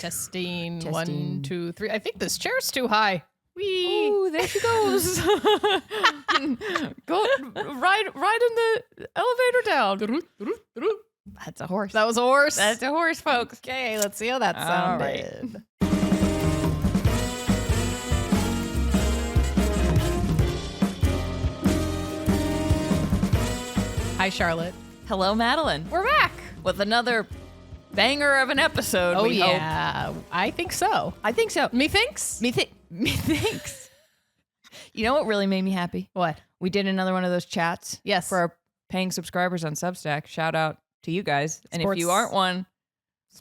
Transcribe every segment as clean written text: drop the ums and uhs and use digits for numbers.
Testing. 1, 2, 3. I think this chair's too high. Whee. Ooh, there she goes. Go ride in the elevator down. That's a horse. That was a horse. That's a horse, folks. Okay, let's see how that sounded. Hi, Charlotte. Hello, Madeline. We're back With another banger of an episode. Oh, we hope. yeah. I think so. I think so. Methinks? Methinks. You know what really made me happy? What? We did another one of those chats. Yes. For our paying subscribers on Substack. Shout out to you guys. And if you aren't one,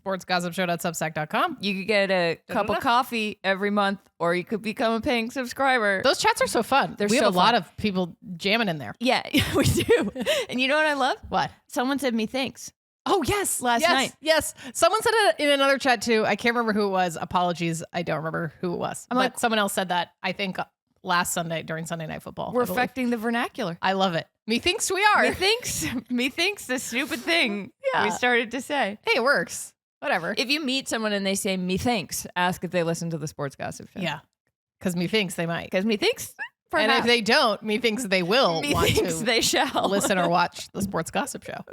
sportsgossipshow.substack.com. you could get a cup of coffee every month, or you could become a paying subscriber. Those chats are so fun. We have a lot of people jamming in there. Yeah, we do. And you know what I love? What? Someone said me thanks. Oh, yes. Last night. Yes. Someone said it in another chat, too. I can't remember who it was. Apologies. I don't remember who it was. But someone else said that, I think, last Sunday during Sunday Night Football. We're affecting the vernacular. I love it. Methinks we are. Methinks the stupid thing Yeah. we started to say. Hey, it works. Whatever. If you meet someone and they say methinks, ask if they listen to the Sports Gossip Show. Yeah. Because methinks they might. Because methinks, perhaps. And if they don't, methinks they will want methinks to they shall listen or watch the Sports Gossip Show.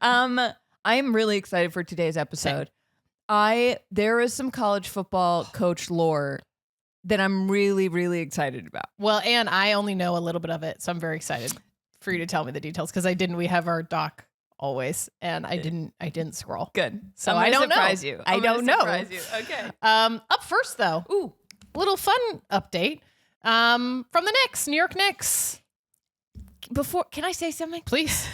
I'm really excited for today's episode. There is some college football coach lore that I'm really, really excited about. Well, and I only know a little bit of it, so I'm very excited for you to tell me the details because we have our doc always, and I didn't scroll. Good. So I don't surprise know. I don't know. Surprise you. Okay. Up first though, little fun update from the Knicks, New York Knicks. Before, can I say something? Please.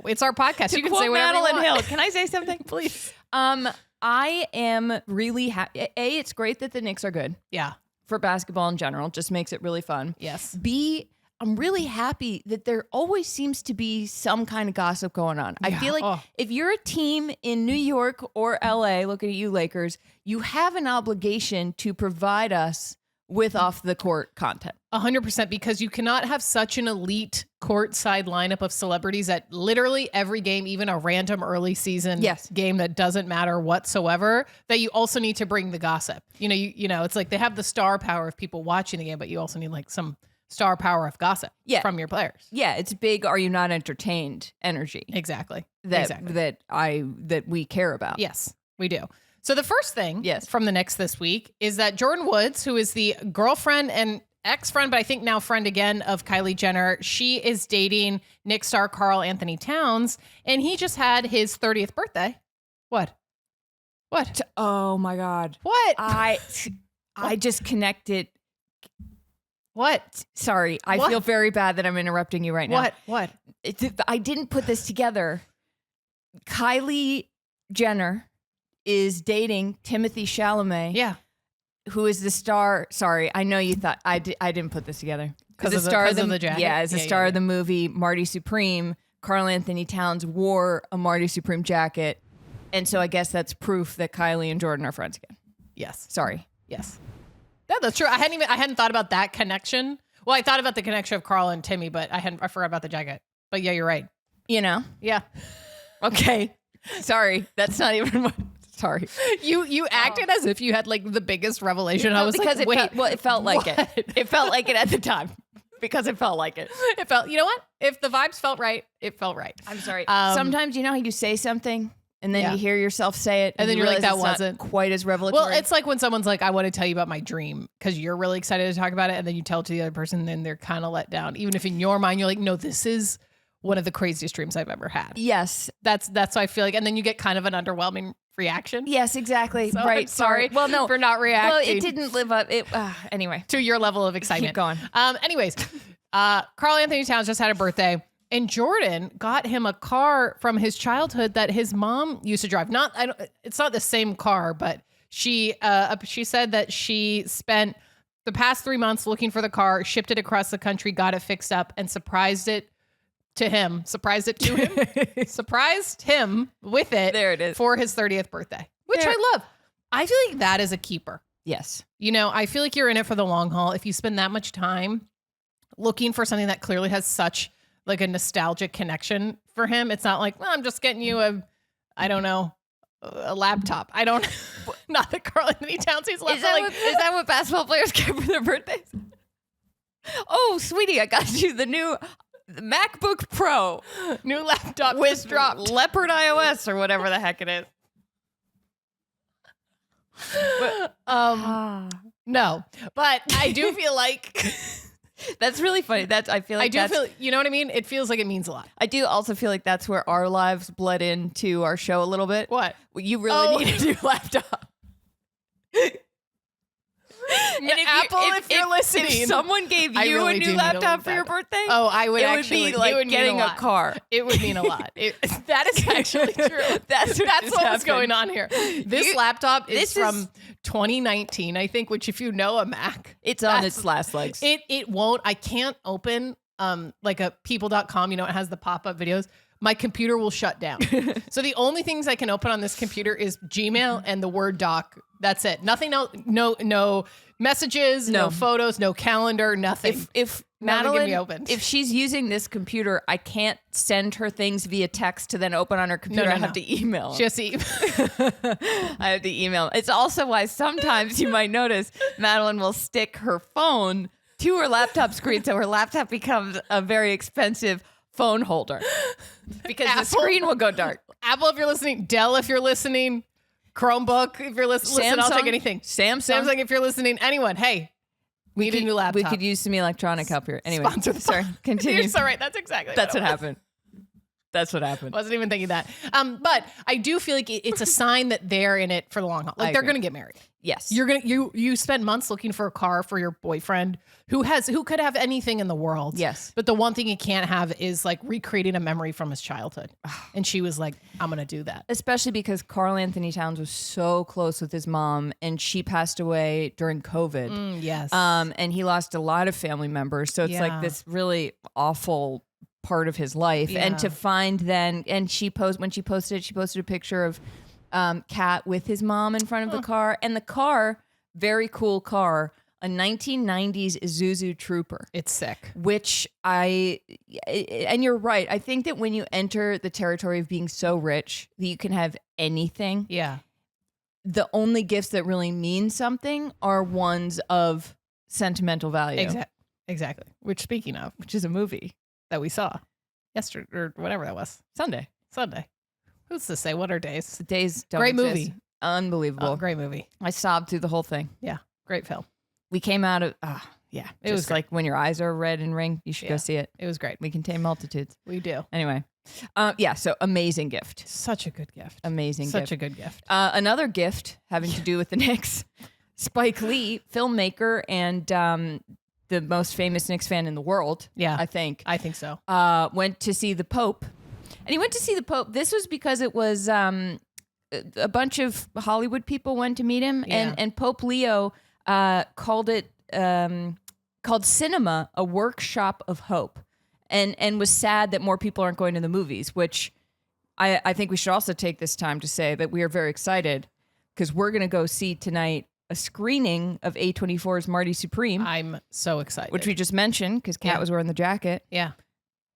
It's our podcast. You can quote say whatever Madeline you want. Hill. Can I say something? Please. I am really happy. A, it's great that the Knicks are good. Yeah. For basketball in general. Just makes it really fun. Yes. B, I'm really happy that there always seems to be some kind of gossip going on. I feel like if you're a team in New York or LA, looking at you Lakers, you have an obligation to provide us with off the court content. 100%, because you cannot have such an elite courtside lineup of celebrities at literally every game, even a random early season game that doesn't matter whatsoever, that you also need to bring the gossip. You know, it's like they have the star power of people watching the game, but you also need like some star power of gossip from your players. Yeah, it's big "are you not entertained" energy. Exactly. That we care about. Yes, we do. So the first thing from the Knicks this week is that Jordan Woods, who is the girlfriend and ex-friend, but I think now friend again of Kylie Jenner, she is dating Knicks star Karl Anthony Towns, and he just had his 30th birthday. What? Oh my God. What? I just connected. What? Sorry, I feel very bad that I'm interrupting you right now. What? I didn't put this together. Kylie Jenner is dating Timothée Chalamet. Yeah. Who is the star? Sorry, I know you thought I didn't put this together. Because of the jacket? Yeah, as a star of the movie Marty Supreme, Karl Anthony Towns wore a Marty Supreme jacket. And so I guess that's proof that Kylie and Jordan are friends again. Yes. Sorry. Yes. That's true. I hadn't thought about that connection. Well, I thought about the connection of Karl and Timmy, but I forgot about the jacket. But yeah, you're right. You know? Yeah. Okay. Sorry. That's not even what. Sorry. You acted as if you had like the biggest revelation. I was because like, wait. It felt like it. It felt like it at the time. Because it felt like it. It felt, you know what? If the vibes felt right, it felt right. I'm sorry. Sometimes you know how you say something and then you hear yourself say it and then you're like, that wasn't quite as revelatory. Well, it's like when someone's like, I want to tell you about my dream because you're really excited to talk about it. And then you tell it to the other person and then they're kind of let down. Even if in your mind, you're like, no, this is one of the craziest dreams I've ever had. Yes. That's what I feel like. And then you get kind of an underwhelming reaction. Yes, exactly. So right. I'm sorry. Well, no, for not reacting. Well, it didn't live up. Anyway, to your level of excitement. Keep going. Anyways, Karl Anthony Towns just had a birthday, and Jordan got him a car from his childhood that his mom used to drive. It's not the same car, but she said that she spent the past 3 months looking for the car, shipped it across the country, got it fixed up, and surprised him with it. There it is. For his 30th birthday, which I love. I feel like that is a keeper. Yes. You know, I feel like you're in it for the long haul. If you spend that much time looking for something that clearly has such like a nostalgic connection for him, it's not like, well, I'm just getting you a a laptop. I don't. Not that Karl Anthony Towns needs a laptop. Is that what basketball players get for their birthdays? Oh, sweetie, I got you the new MacBook Pro. New laptop with Leopard iOS or whatever the heck it is. But, no, but I do feel like that's really funny. I feel you know what I mean? It feels like it means a lot. I do also feel like that's where our lives bled into our show a little bit. What? Well, you really need a new laptop. And if you're listening, if someone gave you really a new laptop for your birthday, I would it would be like getting a car. It would mean a lot. That is actually true. That's what's going on here. This laptop is from 2019, I think, which if you know a Mac, it's on its last legs. It won't. I can't open like a people.com, it has the pop-up videos. My computer will shut down. So the only things I can open on this computer is Gmail and the Word doc. That's it. Nothing else. No messages, no photos, no calendar, nothing. If Madeline, if she's using this computer, I can't send her things via text to then open on her computer. I have to email. She has to email. I have to email. It's also why sometimes you might notice Madeline will stick her phone to her laptop screen, so her laptop becomes a very expensive phone holder because the screen will go dark. Apple, if you're listening. Dell, if you're listening. Chromebook, if you're listening. I'll take anything. Samsung, if you're listening. Anyone, hey, we need a new laptop. We could use some electronic help here. Anyway, sponsor the sorry, continue. You're so right. That's exactly what happened. That's what happened. Wasn't even thinking that. But I do feel like it's a sign that they're in it for the long haul. Like they're going to get married. Yes. You spent months looking for a car for your boyfriend who could have anything in the world. Yes. But the one thing he can't have is like recreating a memory from his childhood. And she was like, I'm going to do that. Especially because Karl Anthony Towns was so close with his mom and she passed away during COVID. Yes. And he lost a lot of family members. So it's like this really awful part of his life. And to find then, and when she posted a picture of Cat with his mom in front of the car, and the car, very cool car, a 1990s Isuzu Trooper. It's sick. Which and you're right. I think that when you enter the territory of being so rich that you can have anything, the only gifts that really mean something are ones of sentimental value. Exactly. Which is a movie that we saw yesterday or whatever that was. Sunday. Who's to say what are days? The days don't Great exist. movie. Unbelievable. Great movie. I sobbed through the whole thing. Yeah. Great film. We came out of, it was great. like when your eyes are red and ring, you should go see it. It was great. We contain multitudes. We do. Anyway. So amazing gift. Such a good gift. Amazing Such a good gift. Another gift having to do with the Knicks. Spike Lee, filmmaker and the most famous Knicks fan in the world. Yeah. I think so. Went to see the Pope. And he went to see the Pope. This was because it was a bunch of Hollywood people went to meet him. And Pope Leo called cinema a workshop of hope. And was sad that more people aren't going to the movies, which I think we should also take this time to say that we are very excited because we're going to go see tonight a screening of A24's Marty Supreme. I'm so excited. Which we just mentioned because Kat was wearing the jacket. Yeah.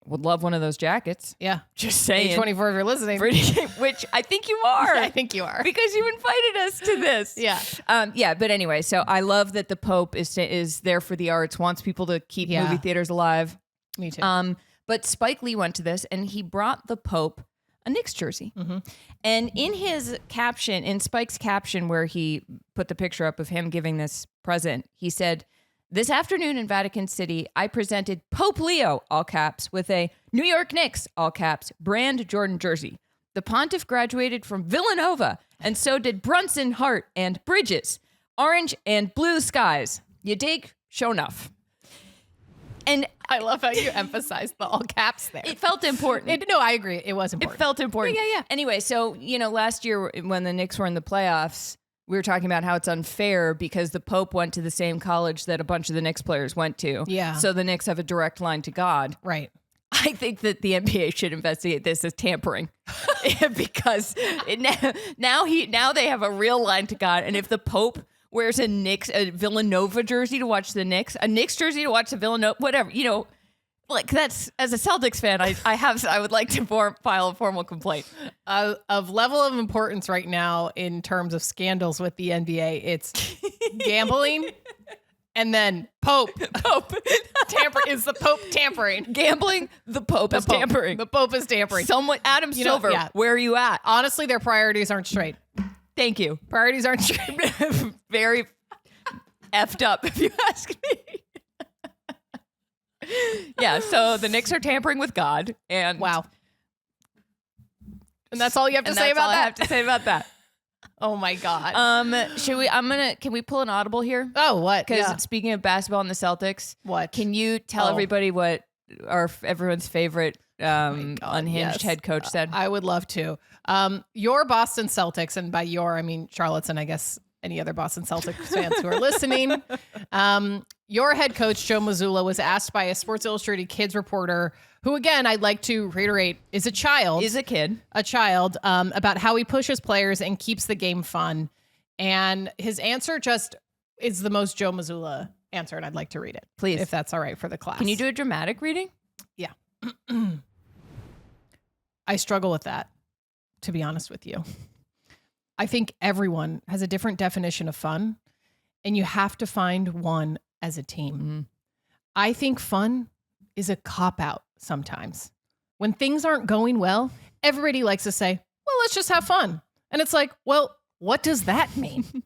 Would love one of those jackets. Yeah. Just saying. A24 if you're listening. Which I think you are. Yeah, I think you are. Because you invited us to this. Yeah. But anyway, so I love that the Pope is there for the arts, wants people to keep movie theaters alive. Me too. But Spike Lee went to this and he brought the Pope a Knicks jersey. Mm-hmm. And in his caption, in Spike's caption where he put the picture up of him giving this present, he said, "This afternoon in Vatican City, I presented Pope Leo, all caps, with a New York Knicks, all caps, brand Jordan jersey. The pontiff graduated from Villanova, and so did Brunson, Hart, and Bridges. Orange and blue skies. You dig? Show enough." And I love how you emphasized the all caps there. It felt important. No, I agree. It was important. It felt important. Yeah. Anyway, so, last year when the Knicks were in the playoffs, we were talking about how it's unfair because the Pope went to the same college that a bunch of the Knicks players went to. Yeah. So the Knicks have a direct line to God. Right. I think that the NBA should investigate this as tampering because now they have a real line to God. And if the Pope wears a Villanova jersey to watch the Knicks, a Knicks jersey to watch the Villanova, whatever, Like that's as a Celtics fan, I would like to file a formal complaint. Of level of importance right now in terms of scandals with the NBA, it's gambling and then Pope. Is the Pope tampering? Gambling, the Pope is tampering. The Pope is tampering. Adam Silver, where are you at? Honestly, their priorities aren't straight. Thank you. Priorities aren't straight. Very effed up, if you ask me. Yeah, so the Knicks are tampering with God, and wow. And that's all you have to say about that? I have to say about that. Oh my God. Can we pull an audible here? Oh, what? Because speaking of basketball and the Celtics, what? Can you tell everybody what everyone's favorite unhinged head coach said? I would love to. Your Boston Celtics, and by your, I mean Charlotte's, and I guess any other Boston Celtics fans who are listening. Your head coach, Joe Mazzulla, was asked by a Sports Illustrated Kids reporter, who, again, I'd like to reiterate, is a child. Is a kid. A child, about how he pushes players and keeps the game fun. And his answer just is the most Joe Mazzulla answer, and I'd like to read it. Please. If that's all right for the class. Can you do a dramatic reading? Yeah. I struggle with that, to be honest with you. I think everyone has a different definition of fun, and you have to find one as a team. Mm-hmm. I think fun is a cop-out sometimes. When things aren't going well, everybody likes to say, well, let's just have fun. And it's like, well, what does that mean?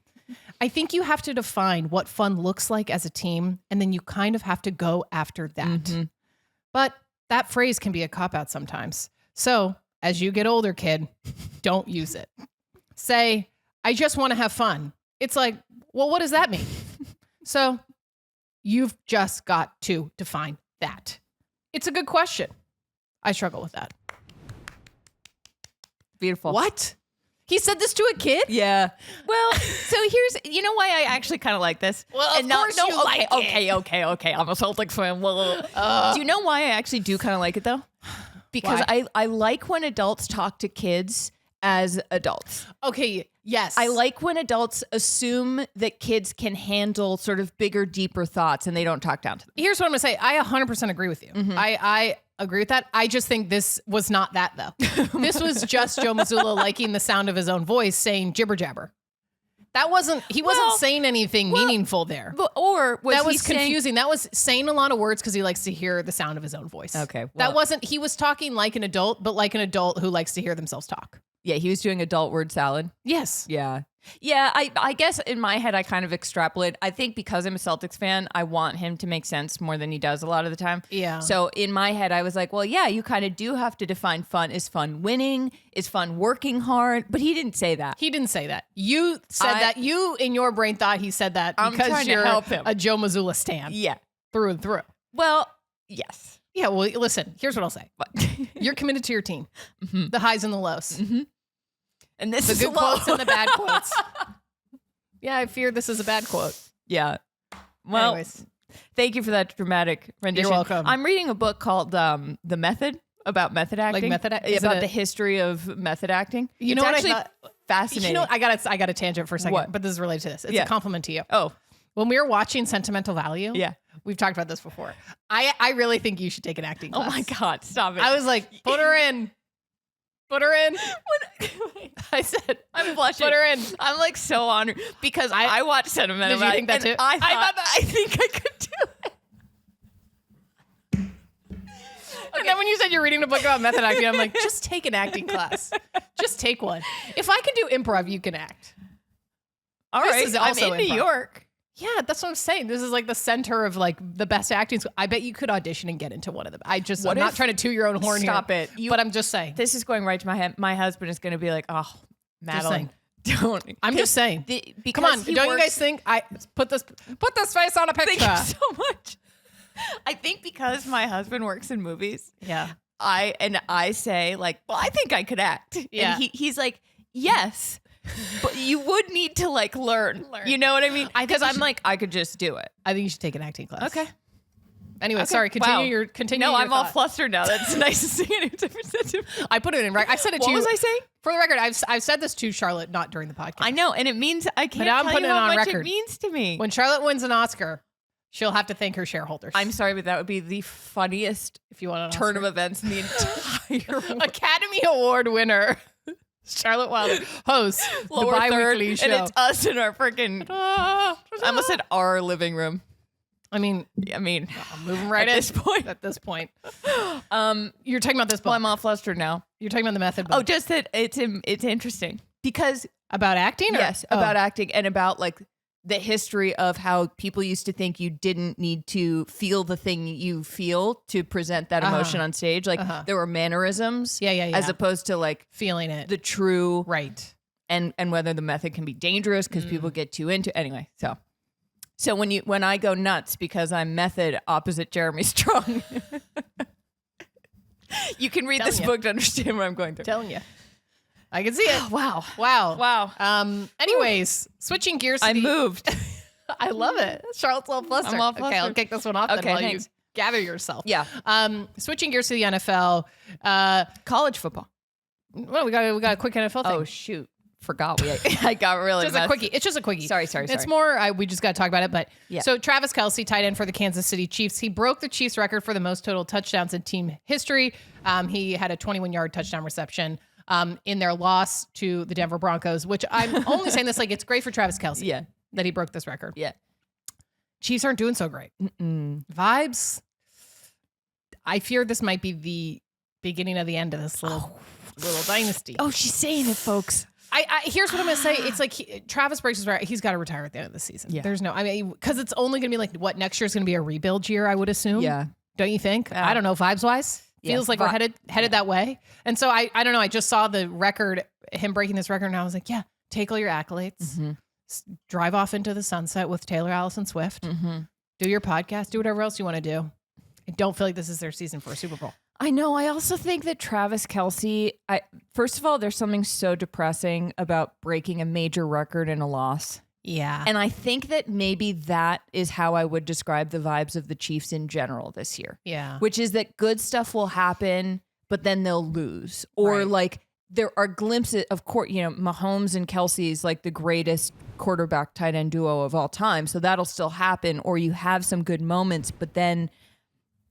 I think you have to define what fun looks like as a team, and then you kind of have to go after that. Mm-hmm. But that phrase can be a cop-out sometimes. So as you get older, kid, don't use it. Say, I just want to have fun. It's like, well, what does that mean? So you've just got to define that. It's a good question. I struggle with that. Beautiful. What? He said this to a kid? Yeah. Well, so you know why I actually kind of like this? Well, of course you like it. Okay. I'm a Celtics fan. Do you know why I actually do kind of like it, though? Because I like when adults talk to kids as adults. Okay, yes. I like when adults assume that kids can handle sort of bigger, deeper thoughts and they don't talk down to them. Here's what I'm going to say. I 100% agree with you. Mm-hmm. I agree with that. I just think this was not that, though. This was just Joe Mazzulla liking the sound of his own voice saying jibber jabber. He wasn't saying anything meaningful there. Or that was confusing. That was saying a lot of words because he likes to hear the sound of his own voice. Okay. Well, he was talking like an adult, but like an adult who likes to hear themselves talk. Yeah, he was doing adult word salad. Yes. Yeah. Yeah, I guess in my head, I kind of extrapolate. I think because I'm a Celtics fan, I want him to make sense more than he does a lot of the time. Yeah. So in my head, I was like, well, yeah, you kind of do have to define fun. Is fun winning? Is fun working hard? But he didn't say that. He didn't say that. You said that. You, in your brain, thought he said that because you're a Joe Mazzulla stan. Yeah. Through and through. Well, yes. Yeah, well, listen, here's what I'll say. You're committed to your team. Mm-hmm. The highs and the lows. Mm-hmm. And this the is good quotes and the bad quotes. Yeah, I fear this is a bad quote. Yeah. Well, anyways, thank you for that dramatic rendition. You're welcome. I'm reading a book called The Method, about method acting. Like about the history of method acting. You know what actually I thought? Fascinating. You know, I got a tangent for a second, what? But this is related to this. It's a compliment to you. Oh. When we were watching Sentimental Value, we've talked about this before. I really think you should take an acting class. Oh my God, stop it. I was like, put her in. Put her in. I said, I'm blushing. Put her in. I'm like so honored because I watched Sentimental Value. Did you think that too? I think I could do it. And then when you said you're reading a book about method acting, I'm like, just take an acting class. Just take one. If I can do improv, you can act. All right. I'm in New York. Yeah, that's what I'm saying. This is like the center of like the best acting school. I bet you could audition and get into one of them. I'm not trying to toot your own horn here. Stop it. But I'm just saying. This is going right to my head. My husband is going to be like, oh, Madeline, don't. I'm just saying. Come on. Don't you guys think I put this face on a picture? Thank you so much. I think because my husband works in movies. Yeah. I say like, well, I think I could act. Yeah. And he's like, yes. But you would need to like learn. You know what I mean? Because I'm like, I could just do it. I think you should take an acting class. Okay. Anyway, sorry. Continue your No, I'm all flustered now. That's nice to see it. I put it in. I said it to you. What was I saying? For the record, I've said this to Charlotte, not during the podcast. I know, and it means I can't tell you how much record. It means to me. When Charlotte wins an Oscar, She'll have to thank her shareholders. I'm sorry, but that would be the funniest if you want an turn Oscar. of events in the entire world. Academy Award winner. Charlotte Wilder hosts Lower the third, bi-weekly show. and it's us in our freaking, I almost said our living room. I mean, I'm moving right at this point. At this point. You're talking about this book. Well, I'm all flustered now. You're talking about the method book. Oh, just that it's interesting because about acting? Yes, about acting and about like the history of how people used to think you didn't need to feel the thing you feel to present that emotion on stage. Like there were mannerisms. Yeah. As opposed to like feeling it. The true. Right. And whether the method can be dangerous because people get too into anyway. So when I go nuts because I'm method opposite Jeremy Strong, you can read this book to understand what I'm going through. Telling you. I can see it. Wow. Anyways, switching gears. I moved. I love it. Charlotte's all flustered. I'm all flustered. Okay, I'll kick this one off then while you gather yourself. Yeah. Switching gears to the NFL. College football. Well, we got a quick NFL thing. Oh, shoot. Forgot. I got really just a quickie. It's just a quickie. Sorry. It's more, we just got to talk about it. But yeah. So Travis Kelce, tight end for the Kansas City Chiefs. He broke the Chiefs record for the most total touchdowns in team history. He had a 21-yard touchdown reception in their loss to the Denver Broncos, which I'm only saying this like it's great for Travis Kelce that he broke this record. Yeah. Chiefs aren't doing so great. Vibes. I fear this might be the beginning of the end of this little dynasty. Oh, she's saying it, folks. Here's what I'm going to say. It's like Travis breaks his record. He's got to retire at the end of the season. Yeah. There's because it's only going to be like, what, next year's going to be a rebuild year, I would assume. Yeah. Don't you think? I don't know, vibes-wise. Feels like we're headed that way. And so I don't know. I just saw the record, him breaking this record, and I was like, yeah, take all your accolades, drive off into the sunset with Taylor Allison Swift, do your podcast, do whatever else you want to do. I don't feel like this is their season for a Super Bowl. I know. I also think that Travis Kelce, first of all, there's something so depressing about breaking a major record in a loss. Yeah. And I think that maybe that is how I would describe the vibes of the Chiefs in general this year. Yeah. Which is that good stuff will happen, but then they'll lose. Or like there are glimpses of course, Mahomes and Kelce is like the greatest quarterback tight end duo of all time. So that'll still happen. Or you have some good moments, but then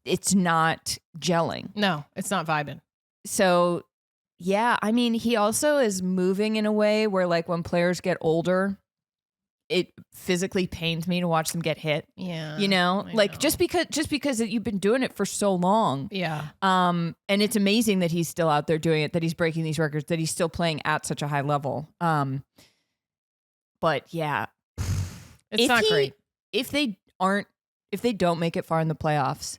it's not gelling. No, it's not vibing. So yeah, I mean, he also is moving in a way where like when players get older, it physically pains me to watch them get hit. Yeah. Like just because you've been doing it for so long. Yeah. And it's amazing that he's still out there doing it, that he's breaking these records, that he's still playing at such a high level. But yeah, it's not great. If they don't make it far in the playoffs,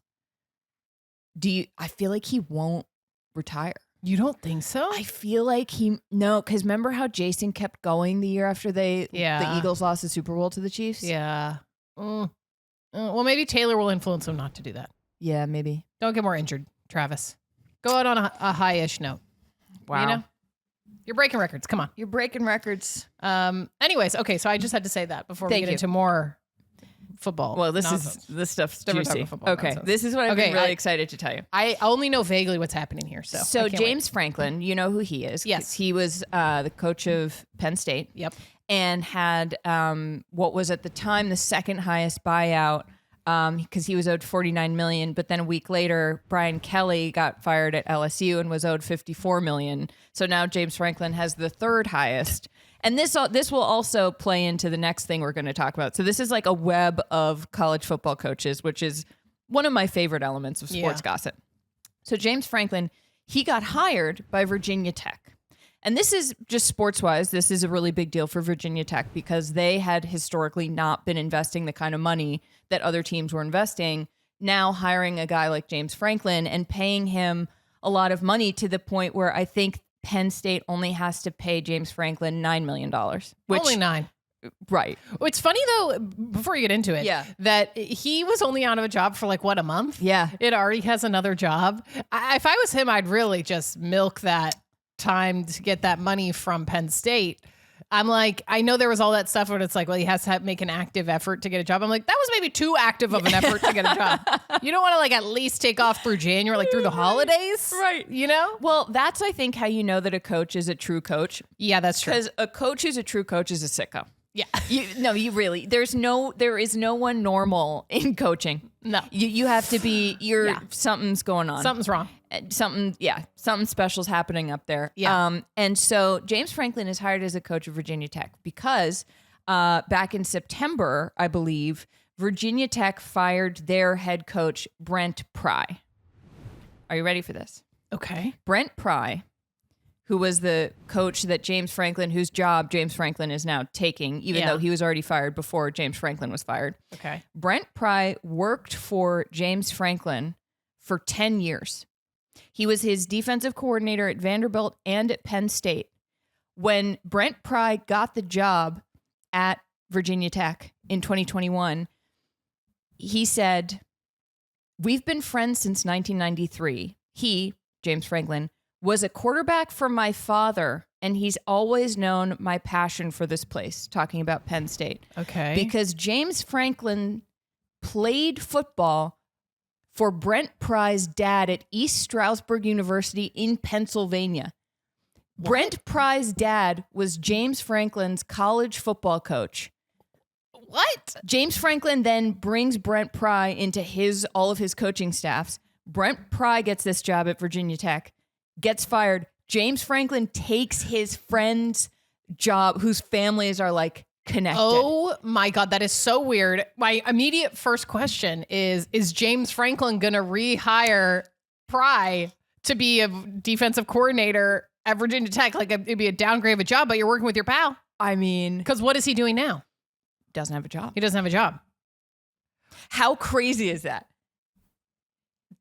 I feel like he won't retire. You don't think so? I feel like because remember how Jason kept going the year after the Eagles lost the Super Bowl to the Chiefs? Yeah. Well, maybe Taylor will influence him not to do that. Yeah, maybe. Don't get more injured, Travis. Go out on a high-ish note. Wow. You're breaking records. Come on. You're breaking records. Anyways, okay, so I just had to say that before we get into more football. Well, this stuff's juicy. Okay, nonsense. This is what I've been really excited to tell you. I only know vaguely what's happening here. So James Franklin, you know who he is. Yes. He was the coach of Penn State. Yep. And had what was at the time the second highest buyout because he was owed $49 million. But then a week later, Brian Kelly got fired at LSU and was owed $54 million. So now James Franklin has the third highest. And this will also play into the next thing we're going to talk about. So this is like a web of college football coaches, which is one of my favorite elements of sports gossip. So James Franklin, he got hired by Virginia Tech. And this is just sports-wise, this is a really big deal for Virginia Tech because they had historically not been investing the kind of money that other teams were investing. Now hiring a guy like James Franklin and paying him a lot of money to the point where I think Penn State only has to pay James Franklin $9 million. Only $9 million. Right. It's funny, though, before you get into it, that he was only out of a job for like, what, a month? Yeah. It already has another job. If I was him, I'd really just milk that time to get that money from Penn State. I'm like, I know there was all that stuff where it's like, well, he has to make an active effort to get a job. I'm like, that was maybe too active of an effort to get a job. You don't want to like at least take off through January, like through the holidays. Right. Well, that's, I think, how you know that a coach is a true coach. Yeah, that's true. Because a coach who's a true coach is a sicko. Yeah. There is no one normal in coaching. No. You have to be, something's going on. Something's wrong. Something special's happening up there. Yeah. And so James Franklin is hired as a coach of Virginia Tech because back in September, I believe, Virginia Tech fired their head coach, Brent Pry. Are you ready for this? Okay. Brent Pry, who was the coach that whose job James Franklin is now taking, even though he was already fired before James Franklin was fired. Okay. Brent Pry worked for James Franklin for 10 years. He was his defensive coordinator at Vanderbilt and at Penn State. When Brent Pry got the job at Virginia Tech in 2021, he said, "We've been friends since 1993. He, James Franklin, was a quarterback for my father, and he's always known my passion for this place," talking about Penn State. Okay. Because James Franklin played football for Brent Pry's dad at East Stroudsburg University in Pennsylvania. What? Brent Pry's dad was James Franklin's college football coach. What? James Franklin then brings Brent Pry into all of his coaching staffs. Brent Pry gets this job at Virginia Tech, gets fired. James Franklin takes his friend's job, whose families are like connected. Oh my God, that is so weird. My immediate first question is James Franklin going to rehire Pry to be a defensive coordinator at Virginia Tech? Like it'd be a downgrade of a job, but you're working with your pal. I mean, because what is he doing now? Doesn't have a job. He doesn't have a job. How crazy is that?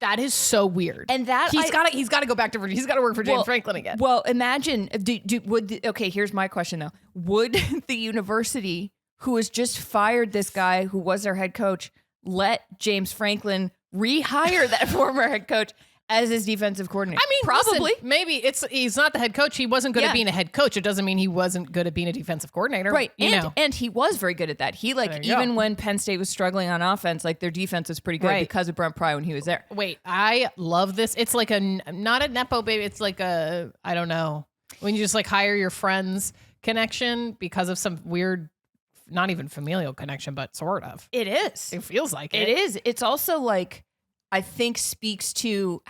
That is so weird. And that he's got to go back to Virginia. He's got to work for James Franklin again. Well, imagine here's my question though. Would the university who has just fired this guy who was their head coach let James Franklin rehire that former head coach as his defensive coordinator? I mean, probably. Listen, maybe he's not the head coach. He wasn't good at being a head coach. It doesn't mean he wasn't good at being a defensive coordinator. Right. And he was very good at that. He even when Penn State was struggling on offense, like their defense was pretty good because of Brent Pry when he was there. Wait, I love this. It's like not a Nepo baby. It's like I don't know, when you just like hire your friend's connection because of some weird, not even familial connection, but sort of. It is. It feels like it. It is. It's also like, I think speaks to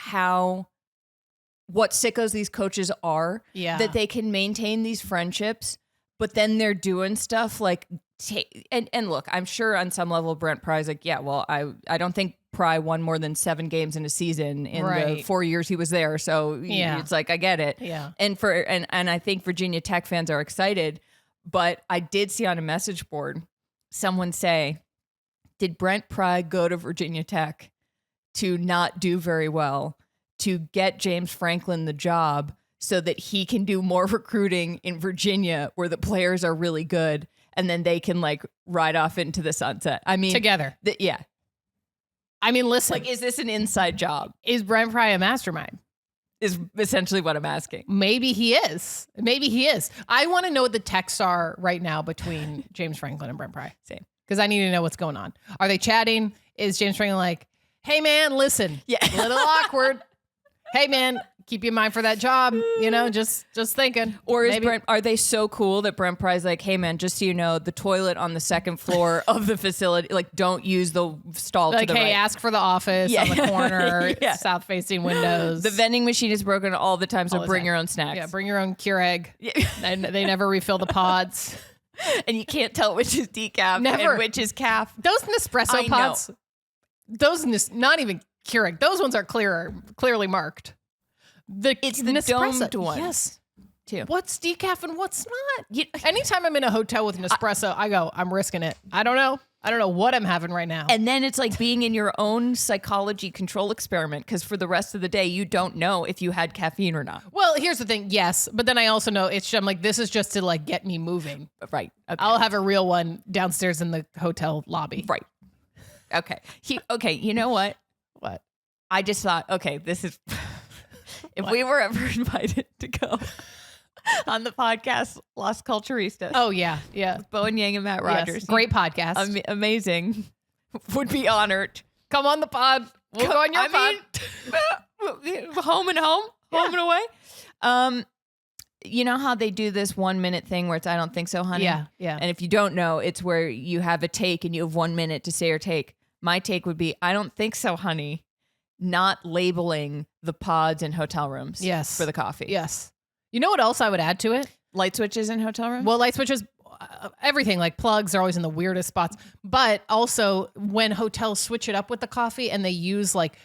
what sickos these coaches are, that they can maintain these friendships, but then they're doing stuff like, and look, I'm sure on some level Brent Pry's like, I don't think Pry won more than 7 games in a season in the 4 years he was there. So it's like, I get it. Yeah. And I think Virginia Tech fans are excited, but I did see on a message board, someone say, did Brent Pry go to Virginia Tech to not do very well, to get James Franklin the job so that he can do more recruiting in Virginia where the players are really good and then they can like ride off into the sunset? I mean, together. I mean, listen. Like, is this an inside job? Is Brent Pry a mastermind? Is essentially what I'm asking. Maybe he is. I want to know what the texts are right now between James Franklin and Brent Pry. Same. Because I need to know what's going on. Are they chatting? Is James Franklin like, hey man, listen, a little awkward. Hey man, keep you in mind for that job. Just thinking. Or are they so cool that Brent Pry's like, hey man, just so you know, the toilet on the second floor of the facility, like don't use the stall like, to the right. Ask for the office on the corner, south facing windows. The vending machine is broken all the time, so bring your own snacks. Yeah, bring your own Keurig. And they never refill the pods. And you can't tell which is decaf and which is calf. Those Nespresso pods. Not even Keurig. Those ones are clearly marked. It's the Nespresso domed one. Yes. Too. What's decaf and what's not? Anytime I'm in a hotel with Nespresso, I go, I'm risking it. I don't know what I'm having right now. And then it's like being in your own psychology control experiment, because for the rest of the day, you don't know if you had caffeine or not. Well, here's the thing. Yes. But then I also know I'm like, this is just to like get me moving. Right. Okay. I'll have a real one downstairs in the hotel lobby. Right. Okay. You know what? What? I just thought, okay, this is, if we were ever invited to go on the podcast, Las Culturistas. Oh, yeah. Yeah. Bo and Yang and Matt Rogers. Yes, great podcast. Amazing. Would be honored. Come on the pod. We'll go on your pod. Home and away. you know how they do this 1 minute thing where it's, I don't think so, honey? Yeah. And if you don't know, it's where you have a take and you have 1 minute to say your take. My take would be, I don't think so, honey. Not labeling the pods in hotel rooms for the coffee. Yes. You know what else I would add to it? Light switches in hotel rooms? Well, light switches, everything, like plugs are always in the weirdest spots. But also when hotels switch it up with the coffee and they use like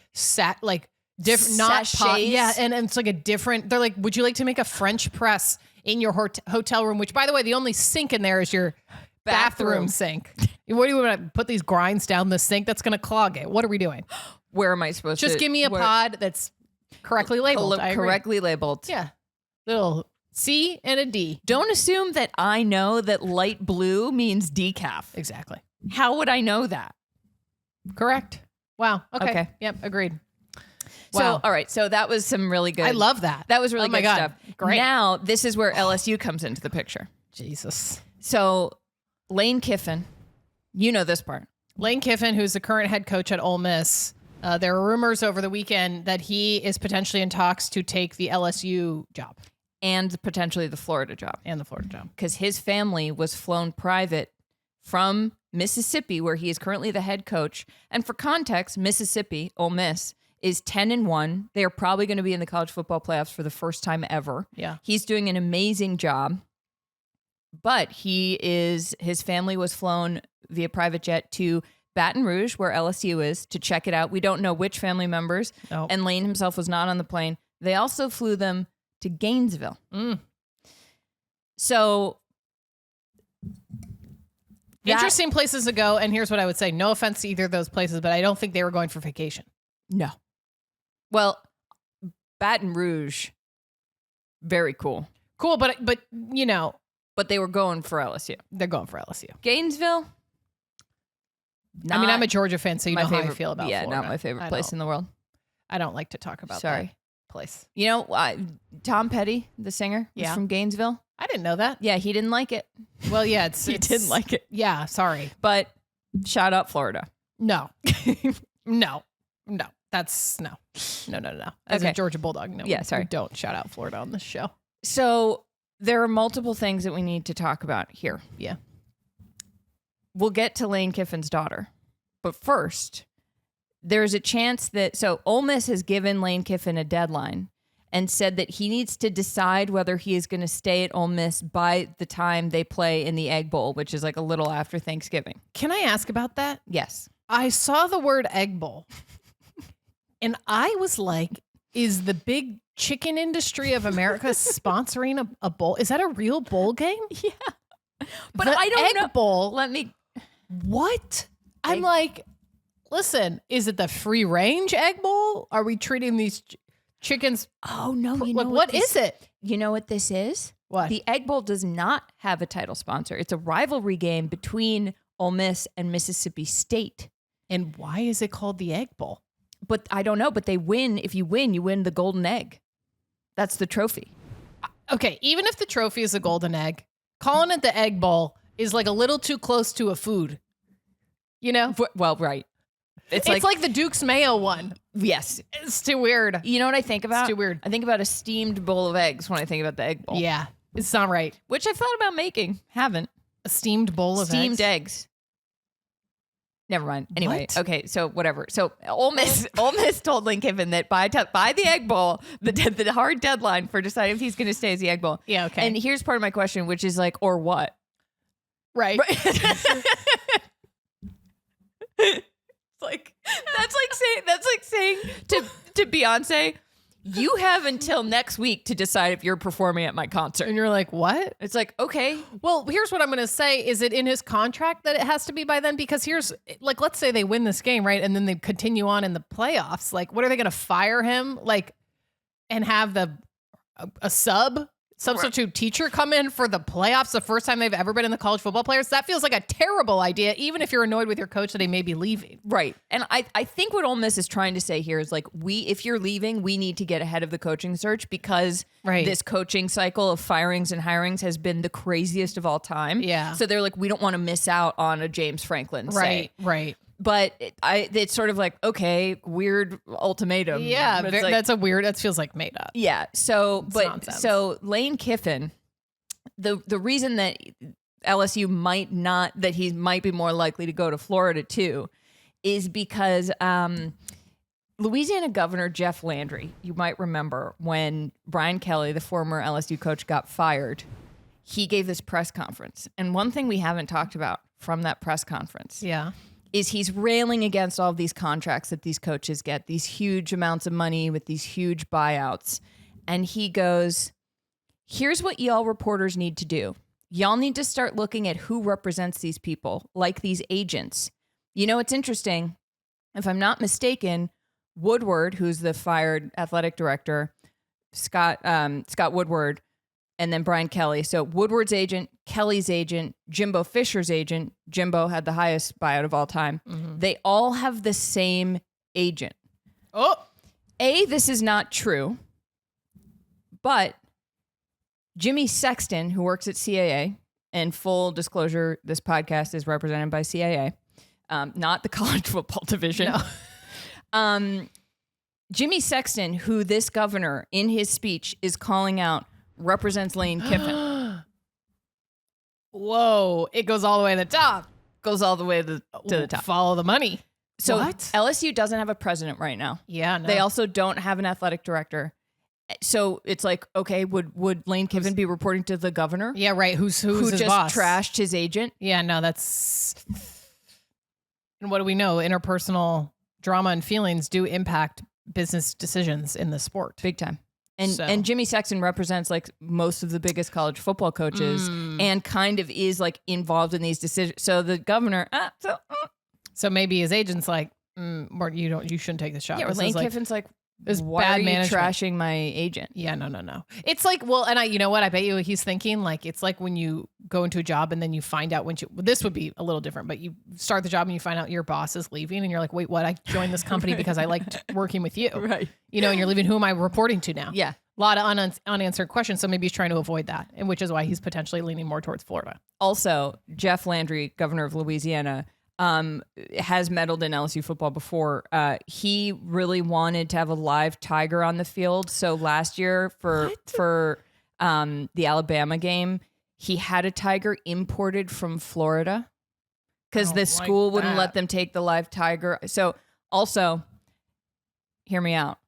different, not pot. Yeah. And it's like a different, they're like, would you like to make a French press in your hotel room? Which, by the way, the only sink in there is your bathroom sink. What do you want to put these grinds down the sink? That's going to clog it. What are we doing? Where am I supposed to? Just give me a pod that's correctly labeled. Correctly labeled. Yeah. Little C and a D. Don't assume that I know that light blue means decaf. Exactly. How would I know that? Correct. Wow. Okay. Yep. Agreed. Wow. So, all right. So that was some really good. I love that. That was really good stuff. Great. Now, this is where LSU comes into the picture. Jesus. So Lane Kiffin, you know this part. Lane Kiffin, who's the current head coach at Ole Miss, there are rumors over the weekend that he is potentially in talks to take the LSU job. And potentially the Florida job. Because his family was flown private from Mississippi, where he is currently the head coach. And for context, Mississippi, Ole Miss, is 10-1. They are probably going to be in the college football playoffs for the first time ever. Yeah. He's doing an amazing job. But his family was flown via private jet to Baton Rouge, where LSU is, to check it out. We don't know which family members. Nope. And Lane himself was not on the plane. They also flew them to Gainesville. So interesting places to go. And here's what I would say. No offense to either of those places, but I don't think they were going for vacation. No. Well, Baton Rouge, very cool. Cool, but you know. But they were going for LSU. They're going for LSU. Gainesville? I mean, I'm a Georgia fan, so you know how I feel about Florida. Yeah, not my favorite place in the world. I don't like to talk about that place. You know, Tom Petty, the singer, was from Gainesville. I didn't know that. Yeah, he didn't like it. Well, yeah, he didn't like it. Yeah, sorry. But shout out Florida. No. No. That's no. As a Georgia Bulldog, no. Yeah, sorry. We don't shout out Florida on this show. So there are multiple things that we need to talk about here. Yeah. We'll get to Lane Kiffin's daughter. But first, there's a chance that... So Ole Miss has given Lane Kiffin a deadline and said that he needs to decide whether he is going to stay at Ole Miss by the time they play in the Egg Bowl, which is like a little after Thanksgiving. Can I ask about that? Yes. I saw the word Egg Bowl. And I was like, is the big chicken industry of America sponsoring a bowl? Is that a real bowl game? Yeah. But I don't know. Egg Bowl. Let me... What? I'm like, listen, is it the free range Egg Bowl? Are we treating these chickens? Oh, no. You know what is it? You know what this is? What? The Egg Bowl does not have a title sponsor. It's a rivalry game between Ole Miss and Mississippi State. And why is it called the Egg Bowl? But I don't know. But they win. If you win, you win the golden egg. That's the trophy. Okay. Even if the trophy is a golden egg, calling it the Egg Bowl is like a little too close to a food. You know? Well, right. It's like the Duke's Mayo one. Yes. It's too weird. You know what I think about? It's too weird. I think about a steamed bowl of eggs when I think about the Egg Bowl. Yeah. It's not right. Which I've thought about making. Haven't. A steamed bowl of steamed eggs. Never mind. Anyway, What? okay, so whatever. So Ole Miss told Lane Kiffin that by the Egg Bowl, the hard deadline for deciding if he's going to stay is the Egg Bowl. Yeah, okay. And here's part of my question, which is like, or what? Right. That's like saying to Beyonce, you have until next week to decide if you're performing at my concert. And you're like, what? It's like, okay. Well, here's what I'm going to say. Is it in his contract that it has to be by then? Because here's, like, let's say they win this game, right? And then they continue on in the playoffs. Like, what are they going to fire him? Like, and have a substitute teacher come in for the playoffs the first time they've ever been in the college football players? That feels like a terrible idea, even if you're annoyed with your coach that he may be leaving. Right. And I think what Ole Miss is trying to say here is like, if you're leaving, we need to get ahead of the coaching search because this coaching cycle of firings and hirings has been the craziest of all time. Yeah. So they're like, we don't want to miss out on a James Franklin. Right. But it's sort of like, okay, weird ultimatum. Yeah, But it's like, that's a weird. That feels like made up. yeah. So, It's but nonsense. so Lane Kiffin, the reason that LSU he might be more likely to go to Florida too, is because Louisiana Governor Jeff Landry, you might remember when Brian Kelly, the former LSU coach, got fired, he gave this press conference. And one thing we haven't talked about from that press conference is he's railing against all of these contracts that these coaches get, these huge amounts of money with these huge buyouts. And he goes, here's what y'all reporters need to do. Y'all need to start looking at who represents these people, like these agents. You know, it's interesting. If I'm not mistaken, Woodward, who's the fired athletic director, Scott Woodward, and then Brian Kelly. So Woodward's agent, Kelly's agent, Jimbo Fisher's agent. Jimbo had the highest buyout of all time. Mm-hmm. They all have the same agent. Oh, This is not true. But Jimmy Sexton, who works at CAA, and full disclosure, this podcast is represented by CAA, not the college football division. No. Jimmy Sexton, who this governor in his speech is calling out, represents Lane Kiffin. Whoa, it goes all the way to the top. Goes all the way to the top. Follow the money. So what? LSU doesn't have a president right now. Yeah, no. They also don't have an athletic director. So it's like, okay, would Lane Kiffin be reporting to the governor? Yeah, right. Who's who his just boss? Trashed his agent? Yeah, no, that's. And what do we know? Interpersonal drama and feelings do impact business decisions in the sport. Big time. And Jimmy Sexton represents like most of the biggest college football coaches and kind of is like involved in these decisions. So the governor, so maybe his agent's like, you shouldn't take this shot. Yeah, Lane Kiffin's like, why bad are you management. trashing my agent? Yeah, no. It's like, well, and you know what? I bet you he's thinking like, it's like when you go into a job and then you find out this would be a little different, but you start the job and you find out your boss is leaving and you're like, wait, what? I joined this company because I liked working with you. Right. You know, and you're leaving. Who am I reporting to now? Yeah. A lot of unanswered questions. So maybe he's trying to avoid that, and which is why he's potentially leaning more towards Florida. Also, Jeff Landry, governor of Louisiana, has meddled in LSU football before. He really wanted to have a live tiger on the field. So last year for the Alabama game, he had a tiger imported from Florida because the school wouldn't let them take the live tiger. So also, hear me out.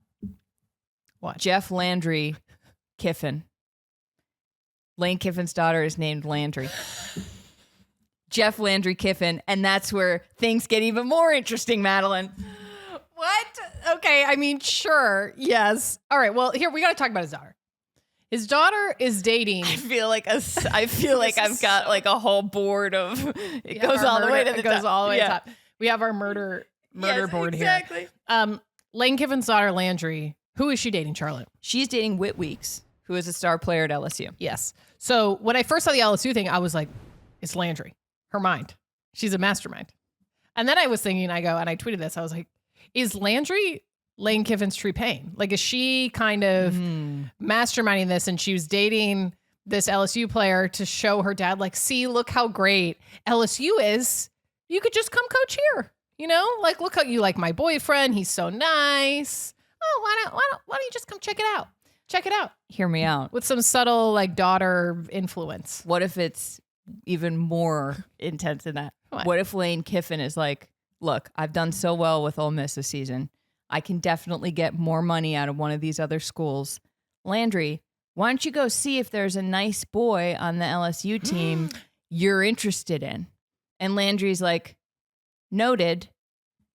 What? Jeff Landry Kiffin. Lane Kiffin's daughter is named Landry. Jeff Landry Kiffin, and that's where things get even more interesting, Madeline. What? Okay, I mean, sure, yes. All right, well, here we got to talk about his daughter. His daughter is dating. I feel like I've got like a whole board of. It goes all the way to the top. It goes all the way to the top. We have our murder board exactly. here. Lane Kiffin's daughter, Landry. Who is she dating, Charlotte? She's dating Whit Weeks, who is a star player at LSU. Yes. So when I first saw the LSU thing, I was like, it's Landry. Her mind. She's a mastermind. And then I was thinking, and I tweeted this, I was like, is Landry Lane Kiffin's true pain? Like, is she kind of masterminding this, and she was dating this LSU player to show her dad, like, see, look how great LSU is. You could just come coach here. You know, like, look how you like my boyfriend. He's so nice. Oh, why don't you just come check it out? Check it out. Hear me out. With some subtle like daughter influence. What if it's even more intense than that? What if Lane Kiffin is like, look, I've done so well with Ole Miss this season. I can definitely get more money out of one of these other schools. Landry, why don't you go see if there's a nice boy on the LSU team you're interested in? And Landry's like, noted.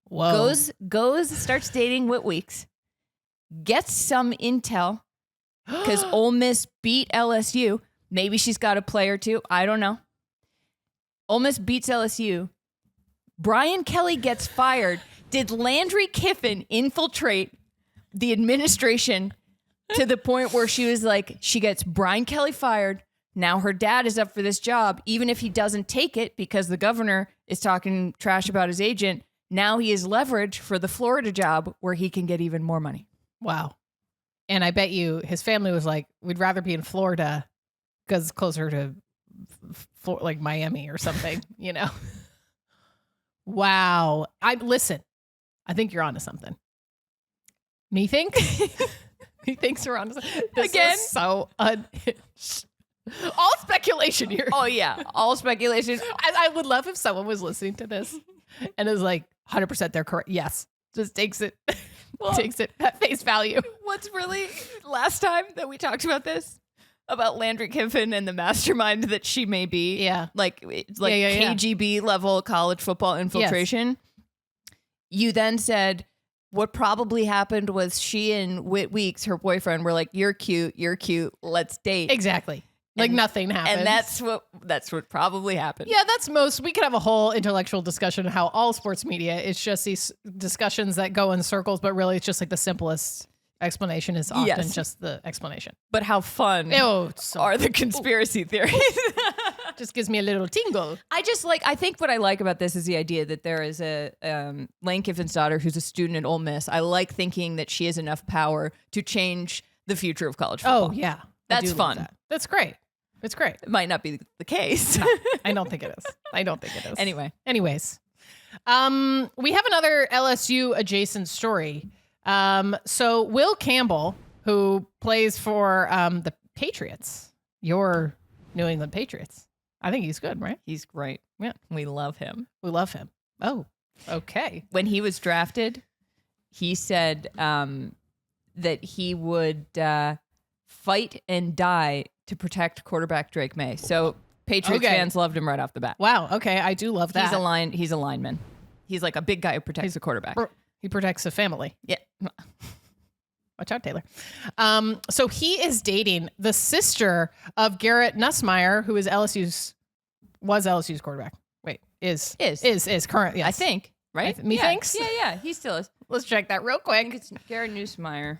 Whoa. Goes, starts dating Whit Weeks. Gets some intel because Ole Miss beat LSU. Maybe she's got a play or two. I don't know. Ole Miss beats LSU. Brian Kelly gets fired. Did Landry Kiffin infiltrate the administration to the point where she was like, she gets Brian Kelly fired. Now her dad is up for this job, even if he doesn't take it because the governor is talking trash about his agent. Now he is leverage for the Florida job where he can get even more money. Wow. And I bet you his family was like, we'd rather be in Florida because it's closer to like Miami or something, you know? Wow. Listen, I think you're onto something. Me think? He thinks we're onto something. This Again? is so unhinged. All speculation here. Oh, yeah. All speculation. I would love if someone was listening to this and is like 100% they're correct. Yes. Just takes it at face value. What's really last time that we talked about this? About Landry Kiffin and the mastermind that she may be. Yeah. It's like KGB level college football infiltration. Yes. You then said what probably happened was she and Whit Weeks, her boyfriend, were like, you're cute, let's date. Exactly. Like nothing happened. And that's what probably happened. Yeah, we could have a whole intellectual discussion on how all sports media, it's just these discussions that go in circles, but really it's just like the simplest explanation is often just the explanation. But how fun are the conspiracy theories? Just gives me a little tingle. I think what I like about this is the idea that there is a Lane Kiffin's daughter who's a student at Ole Miss. I like thinking that she has enough power to change the future of college football. Oh, yeah. That's fun. That's great. It's great. It might not be the case. No, I don't think it is. Anyways. We have another LSU adjacent story. So Will Campbell, who plays for the Patriots, your New England Patriots. I think he's good, right? He's great. Yeah. We love him. Oh, okay. When he was drafted, he said that he would fight and die to protect quarterback Drake Maye. So Patriots fans loved him right off the bat. Wow. Okay. I do love that. He's a lineman. He's like a big guy who protects the quarterback. He protects the family. Yeah. Watch out, Taylor. So he is dating the sister of Garrett Nussmeier, who is LSU's quarterback. Wait, is current? Yes. I think, right? Thinks? Yeah. He still is. Let's check that real quick. It's Garrett Nussmeier.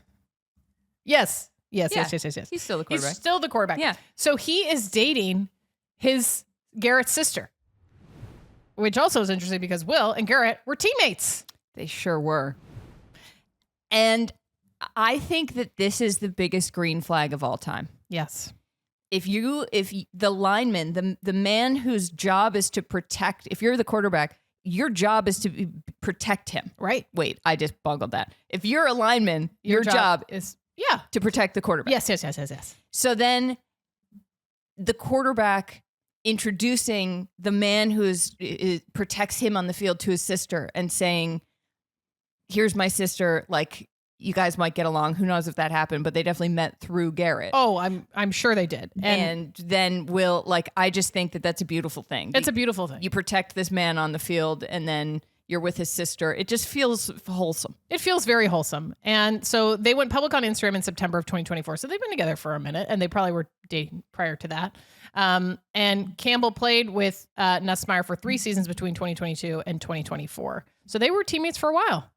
Yes. Yes. He's still the quarterback. He's still the quarterback. Yeah. So he is dating Garrett's sister, which also is interesting because Will and Garrett were teammates. They sure were. And I think that this is the biggest green flag of all time. Yes. If the lineman, the man whose job is to protect, if you're the quarterback, your job is to protect him. Right. Wait, I just bungled that. If you're a lineman, your job is to protect the quarterback. Yes. So then the quarterback introducing the man who protects him on the field to his sister and saying, here's my sister, like, you guys might get along. Who knows if that happened, but they definitely met through Garrett. Oh, I'm sure they did. And then Will, I just think that that's a beautiful thing. It's a beautiful thing. You protect this man on the field and then you're with his sister. It just feels wholesome. It feels very wholesome. And so they went public on Instagram in September of 2024. So they've been together for a minute and they probably were dating prior to that. And Campbell played with Nussmeier for 3 seasons between 2022 and 2024. So they were teammates for a while.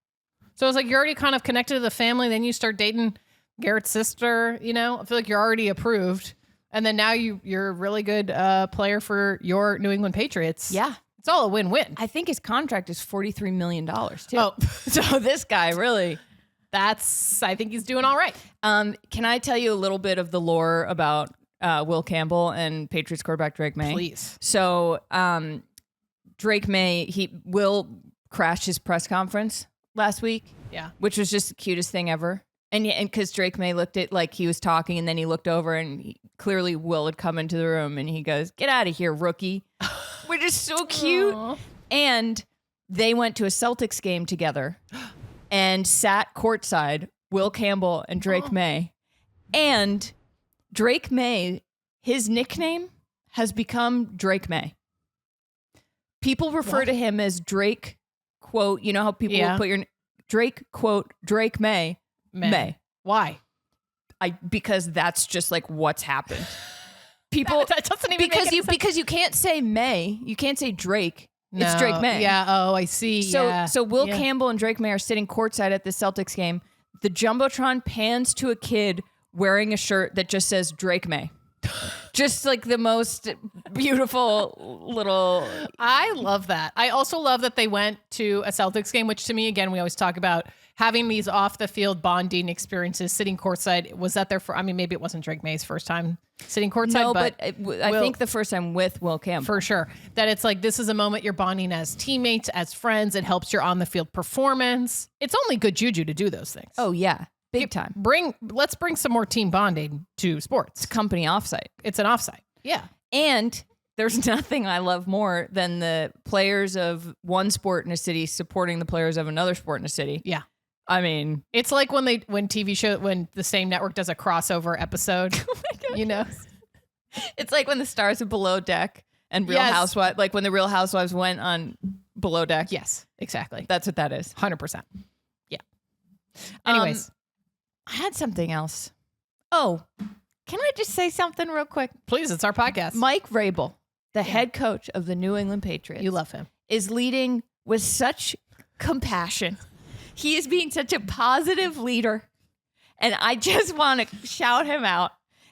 So it's like you're already kind of connected to the family. Then you start dating Garrett's sister, I feel like you're already approved. And then now you're a really good player for your New England Patriots. Yeah. It's all a win-win. I think his contract is $43 million too. Oh. So this guy really, I think he's doing all right. Can I tell you a little bit of the lore about Will Campbell and Patriots quarterback Drake Maye? Please. So Drake Maye, Will crashed his press conference last week. Yeah. Which was just the cutest thing ever. And because Drake Maye looked at, like, he was talking and then he looked over and clearly Will had come into the room and he goes, "Get out of here, rookie." Which is so cute. Aww. And they went to a Celtics game together and sat courtside, Will Campbell and Drake Maye. And Drake Maye, his nickname has become Drake Maye. People refer to him as Drake, quote, you know how people will put your Drake, quote, Drake Maye. Why? Because that's just like what's happened. People that doesn't even because you can't say May, you can't say Drake. No. It's Drake Maye. Yeah. Oh, I see. So Will Campbell and Drake Maye are sitting courtside at the Celtics game. The jumbotron pans to a kid wearing a shirt that just says Drake Maye. Just like the most beautiful little. I love that. I also love that they went to a Celtics game, which to me, again, we always talk about having these off the field bonding experiences, sitting courtside. Was that their first? I mean, maybe it wasn't Drake Maye's first time sitting courtside. No, but I think the first time with Will Campbell. For sure. That it's like, this is a moment you're bonding as teammates, as friends. It helps your on the field performance. It's only good juju to do those things. Oh, yeah. Big time. Let's bring some more team bonding to sports. It's company offsite. It's an offsite. Yeah. And there's nothing I love more than the players of one sport in a city supporting the players of another sport in a city. Yeah. I mean, it's like when the same network does a crossover episode, you know, it's like when the stars of Below Deck and Real Housewives, like when the Real Housewives went on Below Deck. Yes, exactly. That's what that is. 100%. Yeah. Anyways. I had something else. Oh, can I just say something real quick? Please, it's our podcast. Mike Vrabel, the head coach of the New England Patriots. You love him. Is leading with such compassion. He is being such a positive leader. And I just want to shout him out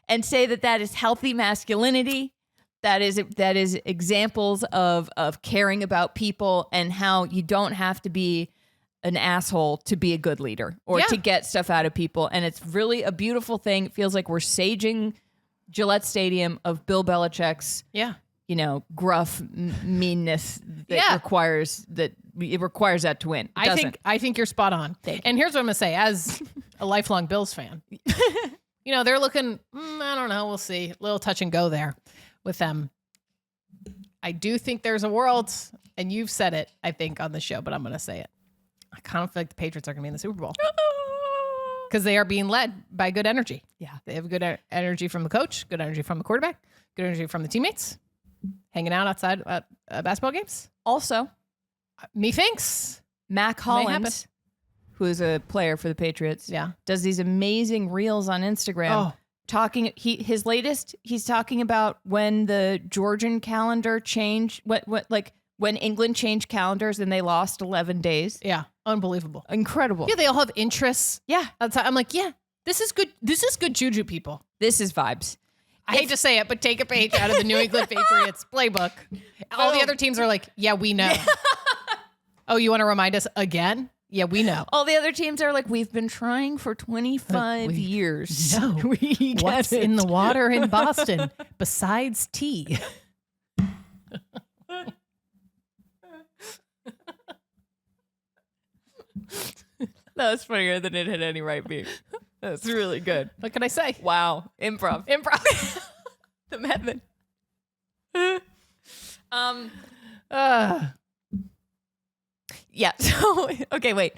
and say that is healthy masculinity. That is examples of caring about people and how you don't have to be an asshole to be a good leader or to get stuff out of people. And it's really a beautiful thing. It feels like we're saging Gillette Stadium of Bill Belichick's, gruff meanness that requires that to win. I think you're spot on. And here's what I'm going to say as a lifelong Bills fan. They're looking, I don't know, we'll see. A little touch and go there with them. I do think there's a world, and you've said it, I think, on the show, but I'm going to say it. I kind of feel like the Patriots are going to be in the Super Bowl because they are being led by good energy. Yeah. They have good energy from the coach, good energy from the quarterback, good energy from the teammates, hanging out outside at basketball games. Also, methinks Mac Hollins, who is a player for the Patriots, does these amazing reels on Instagram. Talking, his latest, he's talking about when the Georgian calendar changed, when England changed calendars and they lost 11 days. Yeah. Unbelievable. Incredible. Yeah. They all have interests. Yeah. I'm like, this is good. This is good juju, people. This is vibes. I hate to say it, but take a page out of the New England Patriots playbook. All the other teams are like, yeah, we know. Oh, you want to remind us again? Yeah, we know. All the other teams are like, we've been trying for 25 years. No. What's in the water in Boston besides tea? That was funnier than it had any right being. That's really good. What can I say? Wow. Improv. The method. Yeah. So, okay, wait.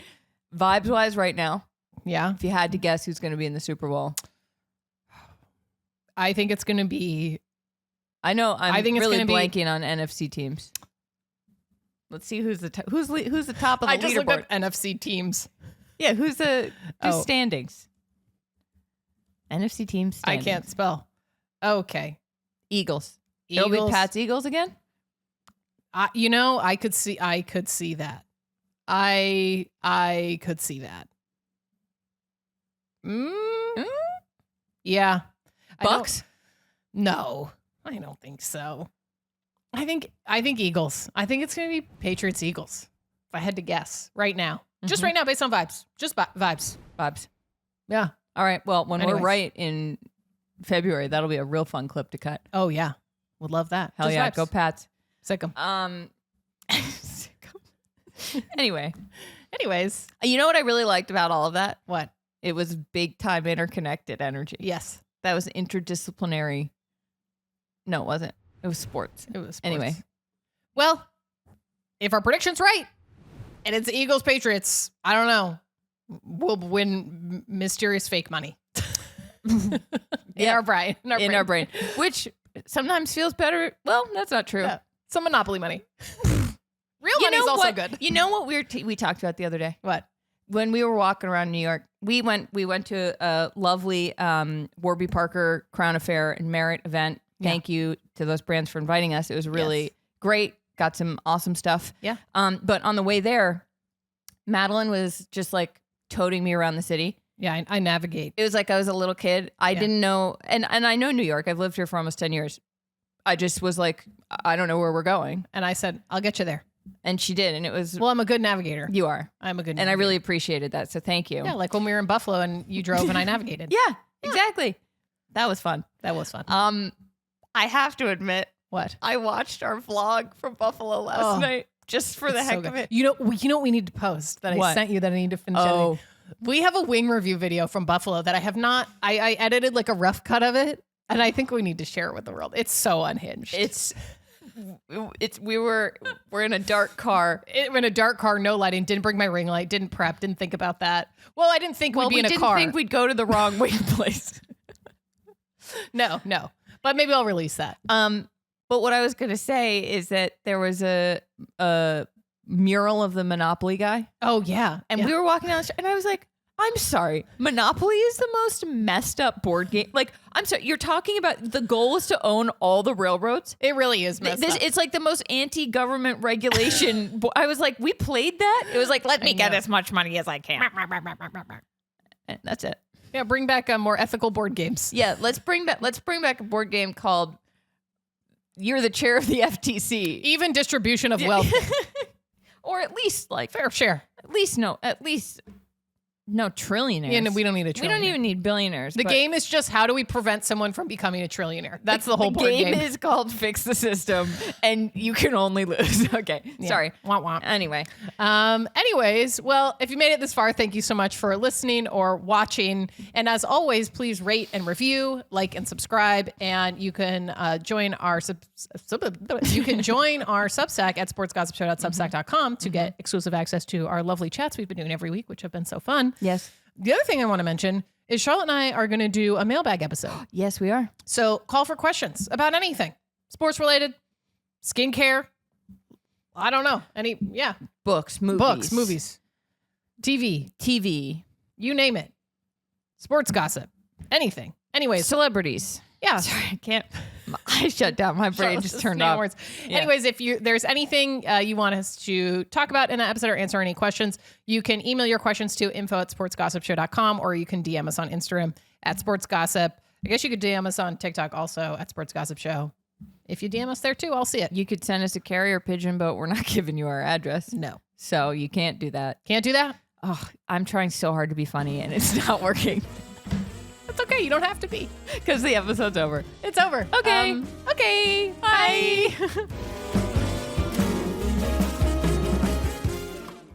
Vibes wise right now. Yeah. If you had to guess who's going to be in the Super Bowl. I think it's going to be. I know. I think really it's blanking on NFC teams. Let's see who's the top of the leaderboard. I just looked up NFC teams. Yeah, who's standings? NFC teams standings. I can't spell. Okay. Eagles. It'll be Pat's Eagles again? I could see that. I could see that. Yeah. Bucks? No, I don't think so. I think Eagles. I think it's going to be Patriots Eagles. If I had to guess right now. Just right now based on vibes. Just vibes. Vibes. Yeah. All right. Well, when we're right in February, that'll be a real fun clip to cut. Oh, yeah. Would love that. Hell just yeah. Vibes. Go Pats. Sick 'em. Anyways. You know what I really liked about all of that? What? It was big time interconnected energy. Yes. That was interdisciplinary. No, it wasn't. It was sports. Anyway. Well, if our prediction's right, and it's Eagles Patriots, I don't know. We'll win mysterious fake money. In our brain. Which sometimes feels better. Well, that's not true. Yeah. Some Monopoly money. Real money is also good. You know what we talked about the other day? What? When we were walking around New York, we went to a lovely Warby Parker Crown Affair and Merit event. Thank you to those brands for inviting us. It was really great. Got some awesome stuff. Yeah. But on the way there, Madeline was just like toting me around the city. Yeah, I navigate. It was like I was a little kid. I didn't know, and I know New York. I've lived here for almost 10 years. I just was like, I don't know where we're going. And I said, I'll get you there. And she did, and it was... Well, I'm a good navigator. You are. I'm a good navigator. And I really appreciated that, so thank you. Yeah, like when we were in Buffalo and you drove and I navigated. Yeah, exactly. That was fun. That was fun. I have to admit... What? I watched our vlog from Buffalo last night, just for the heck of it. You know what we need to post that I sent you that I need to finish editing? We have a wing review video from Buffalo that I have not... I edited like a rough cut of it, and I think we need to share it with the world. It's so unhinged. We're in a dark car. In a dark car, no lighting. Didn't bring my ring light. Didn't prep. Didn't think about that. Well, I didn't think we'd be in a car. We didn't think we'd go to the wrong wing place. No. But maybe I'll release that. But what I was going to say is that there was a mural of the Monopoly guy. Oh yeah, and we were walking down the street, and I was like, I'm sorry, Monopoly is the most messed up board game. Like, I'm sorry, you're talking about the goal is to own all the railroads. It really is messed up. It's like the most anti-government regulation. I was like, we played that. It was like, let me get as much money as I can. And that's it. Yeah, bring back more ethical board games. Yeah, let's bring back a board game called You're the Chair of the FTC. Even distribution of wealth. Or at least like fair share. At least no trillionaires. Yeah, no, we don't need a trillionaire. We don't even need billionaires. The game is just how do we prevent someone from becoming a trillionaire? That's the whole board game. The game is called Fix the System, and you can only lose. Okay, sorry. Womp womp. Anyway. Anyways, well, if you made it this far, thank you so much for listening or watching. And as always, please rate and review, like and subscribe. And you can join our Substack at sportsgossipshow.substack.com to get exclusive access to our lovely chats we've been doing every week, which have been so fun. Yes. The other thing I want to mention is Charlotte and I are going to do a mailbag episode. Yes, we are. So call for questions about anything. Sports related, skincare. I don't know. Books, movies. TV. You name it. Sports gossip. Anything. Anyways. Celebrities. Yeah. Sorry, I can't. I shut down. My brain just turned off. Words. Yeah. Anyways, if there's anything you want us to talk about in that episode or answer any questions, you can email your questions to info@sportsgossipshow.com, or you can DM us on Instagram at sportsgossip. I guess you could DM us on TikTok also at sportsgossipshow. If you DM us there too, I'll see it. You could send us a carrier pigeon, but we're not giving you our address. No. So you can't do that. Can't do that? Oh, I'm trying so hard to be funny and it's not working. It's okay. You don't have to be. Because the episode's over. It's over. Okay. Okay. Bye.